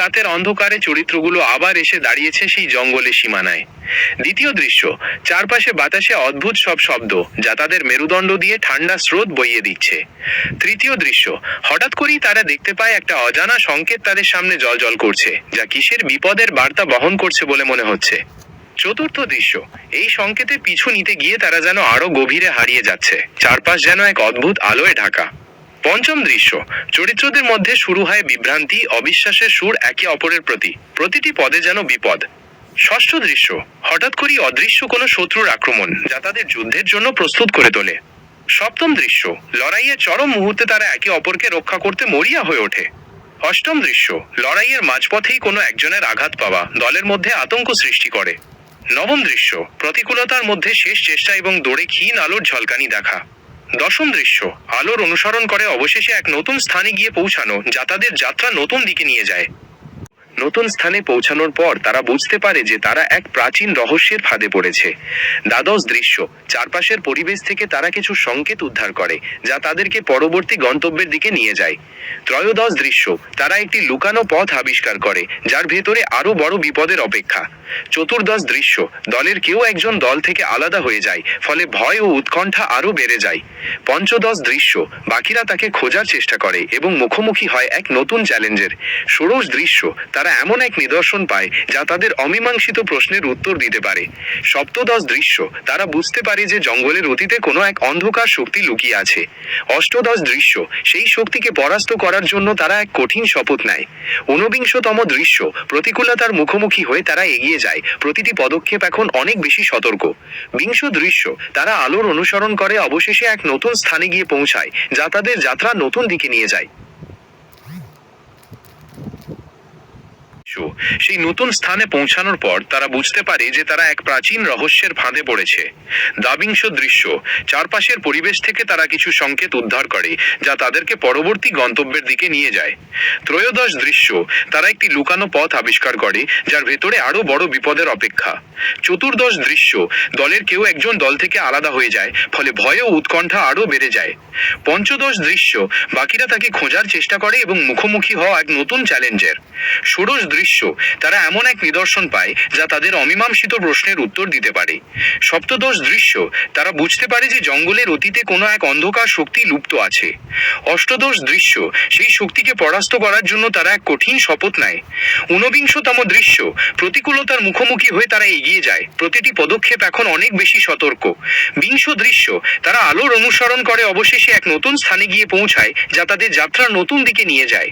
রাতের অন্ধকারে চরিত্রগুলো আবার এসে দাঁড়িয়েছে সেই জঙ্গলের সীমানায়। দ্বিতীয় দৃশ্য, চারপাশে বাতাসে অদ্ভুত সব শব্দ যা তাদের মেরুদণ্ড দিয়ে ঠান্ডা স্রোত বইয়ে দিচ্ছে। তৃতীয় দৃশ্য, হঠাৎ করেই তারা দেখতে পায় একটা অজানা সংকেত তাদের সামনে জ্বলজ্বল করছে, যা কিসের বিপদের বার্তা বহন করছে বলে মনে হচ্ছে। চতুর্থ দৃশ্য, এই সংকেতে পিছু নিতে গিয়ে তারা যেন আরো গভীরে হারিয়ে যাচ্ছে, চারপাশ যেন এক অদ্ভুত আলোয় ঢাকা। পঞ্চম দৃশ্য, চরিত্রদের মধ্যে শুরু হয় বিভ্রান্তি, অবিশ্বাসের সুর একে অপরের প্রতি, প্রতিটি পদে যেন বিপদ। ষষ্ঠ দৃশ্য, হঠাৎ করেই অদৃশ্য কোনো শত্রুর আক্রমণ যা তাদের যুদ্ধের জন্য প্রস্তুত করে তোলে। সপ্তম দৃশ্য, লড়াইয়ের চরম মুহূর্তে তারা একে অপরকে রক্ষা করতে মরিয়া হয়ে ওঠে। অষ্টম দৃশ্য, লড়াইয়ের মাঝপথেই কোনো একজনের আঘাত পাওয়া দলের মধ্যে আতঙ্ক সৃষ্টি করে। নবম দৃশ্য, প্রতিকূলতার মধ্যে শেষ চেষ্টা এবং দৌড়ে ক্ষীণ আলোর ঝলকানি দেখা। দশম দৃশ্য, আলোর অনুসরণ করে অবশেষে এক নতুন স্থানে গিয়ে পৌঁছানো যা তাদের যাত্রা নতুন দিকে নিয়ে যায়। নতুন স্থানে পৌঁছানোর পর তারা বুঝতে পারে যে তারা এক প্রাচীন রহস্যের ফাঁদে পড়েছে। দ্বাদশ দৃশ্য, চারপাশের পরিবেশ থেকে তারা কিছু সংকেত উদ্ধার করে যা তাদেরকে পরবর্তী গন্তব্যের দিকে নিয়ে যায়। ত্রয়োদশ দৃশ্য, তারা একটি লুকানো পথ আবিষ্কার করে যার ভেতরে আরো বড় বিপদের অপেক্ষা। চতুর্দশ দৃশ্য, দলের কেউ একজন দল থেকে আলাদা হয়ে যায়, ফলে ভয় ও উৎকণ্ঠা আরো বেড়ে যায়। পঞ্চদশ দৃশ্য, বাকিরা তাকে খোঁজার চেষ্টা করে এবং মুখোমুখি হয় এক নতুন চ্যালেঞ্জের। ষোড়শ দৃশ্য, তারা এমন এক নিদর্শন পায় যা তাদের অমীমাংসিত প্রশ্নের উত্তর দিতে পারে। সপ্তদশ দৃশ্য, তারা বুঝতে পারে যে জঙ্গলের অতীতে কোনো এক অন্ধকার শক্তি লুকিয়ে আছে। অষ্টদশ দৃশ্য, সেই শক্তিকে পরাস্ত করার জন্য তারা এক কঠিন শপথ নেয়। ঊনবিংশতম দৃশ্য, প্রতিকূলতার মুখোমুখি হয়ে তারা এগিয়ে যায়, প্রতিটি পদক্ষেপ এখন অনেক বেশি সতর্ক। বিংশ দৃশ্য, তারা আলোর অনুসরণ করে অবশেষে এক নতুন স্থানে গিয়ে পৌঁছায় যা তাদের যাত্রা নতুন দিকে নিয়ে যায়। সেই নতুন স্থানে পৌঁছানোর পর তারা বুঝতে পারে যে তারা এক প্রাচীন রহস্যের ফাঁদে পড়েছে। দ্বাবিংশ দৃশ্য, চারপাশের পরিবেশ থেকে তারা কিছু সংকেত উদ্ধার করে যা তাদেরকে পরবর্তী গন্তব্যের দিকে নিয়ে যায়। ত্রয়োদশ দৃশ্য, তারা একটি লুকানো পথ আবিষ্কার করে যার ভেতরে আরো বড় বিপদের অপেক্ষা। চতুর্দশ দৃশ্য, দলের কেউ একজন দল থেকে আলাদা হয়ে যায়, ফলে ভয় ও উৎকণ্ঠা আরো বেড়ে যায়। পঞ্চদশ দৃশ্য, বাকিরা তাকে খোঁজার চেষ্টা করে এবং মুখোমুখি হওয়া এক নতুন চ্যালেঞ্জের। ষোড়শ দৃশ্য, তারা এমন এক নিদর্শন পায় যা তাদের অমীমাংসিত প্রশ্নের উত্তর দিতে পারে। সপ্তদশ দৃশ্য, তারা বুঝতে পারে যে জঙ্গলের অতীতে কোনো এক অন্ধকার শক্তি লুপ্ত আছে। অষ্টদশ দৃশ্য, সেই শক্তিকে পরাস্ত করার জন্য তারা এক কঠিন শপথ নেয়। ঊনবিংশতম দৃশ্য, প্রতিকূলতার মুখোমুখি হয়ে তারা এগিয়ে যায়, প্রতিটি পদক্ষেপ এখন অনেক বেশি সতর্ক। বিংশ দৃশ্য, তারা আলোর অনুসরণ করে অবশেষে এক নতুন স্থানে গিয়ে পৌঁছায় যা তাদের যাত্রা নতুন দিকে নিয়ে যায়।